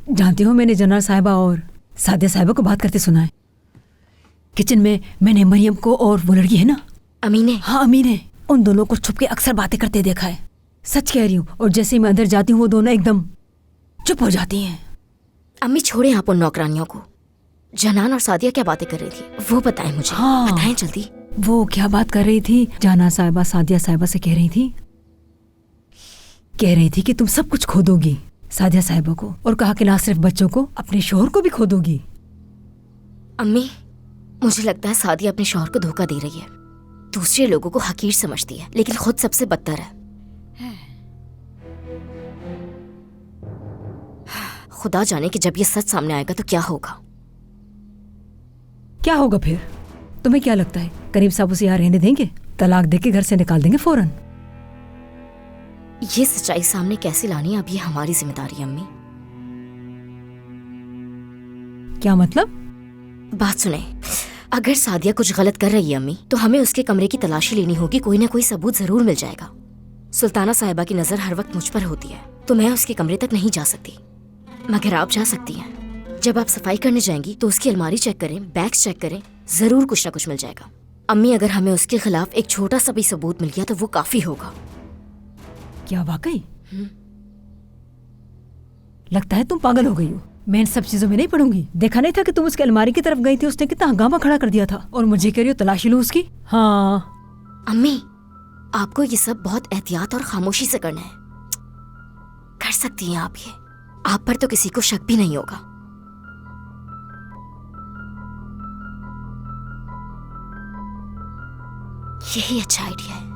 जानती हो, मैंने जनरल साहिबा और सादिया साहिबा को बात करते सुना है किचन में। मैंने मरियम को और वो लड़की है ना, अमीने। हाँ अमीने, उन दोनों को छुप के अक्सर बातें करते देखा है। सच कह रही हूँ। और जैसे ही मैं अंदर जाती हूँ वो दोनों एकदम चुप हो जाती हैं। अम्मी छोड़े आप उन नौकरानियों को। जनान और सादिया क्या बातें कर रही थी वो बताएं मुझे। हाँ, बताएं जल्दी। वो क्या बात कर रही थी? जाना साहिबा सादिया साहिबा से कह रही थी कि तुम सब कुछ खो दोगी सादिया साहिबा को, और कहा कि ना सिर्फ बच्चों को, अपने शोहर को भी खो दोगी। अम्मी मुझे लगता है सादिया अपने शौहर को धोखा दे रही है। दूसरे लोगों को हकीर समझती है लेकिन खुद सबसे बदतर है। खुदा जाने कि जब ये सच सामने आएगा तो क्या होगा। क्या होगा फिर? तुम्हें क्या लगता है करीब साहब उसे यहाँ रहने देंगे? तलाक देके घर से निकाल देंगे फौरन। ये सच्चाई सामने कैसे लानी है अब ये हमारी जिम्मेदारी है अम्मी। क्या मतलब? बात सुने, अगर सादिया कुछ गलत कर रही है अम्मी तो हमें उसके कमरे की तलाशी लेनी होगी। कोई ना कोई सबूत जरूर मिल जाएगा। सुल्ताना साहिबा की नजर हर वक्त मुझ पर होती है तो मैं उसके कमरे तक नहीं जा सकती, मगर आप जा सकती हैं। जब आप सफाई करने जाएंगी तो उसकी अलमारी चेक करें, बैग्स चेक करें, जरूर कुछ ना कुछ मिल जाएगा। अम्मी अगर हमें उसके खिलाफ एक छोटा सा भी सबूत मिल गया तो वो काफी होगा। क्या वाकई? लगता है तुम पागल हो गई हो। मैं इन सब चीजों में नहीं पढ़ूंगी। देखा नहीं था कि तुम उसकी अलमारी की तरफ गई थी? उसने कितना हंगामा खड़ा कर दिया था, और मुझे कह रही हो तलाशी लो उसकी। हाँ अम्मी आपको ये सब बहुत एहतियात और खामोशी से करना है। कर सकती हैं आप ये। आप पर तो किसी को शक भी नहीं होगा। यही अच्छा आइडिया है।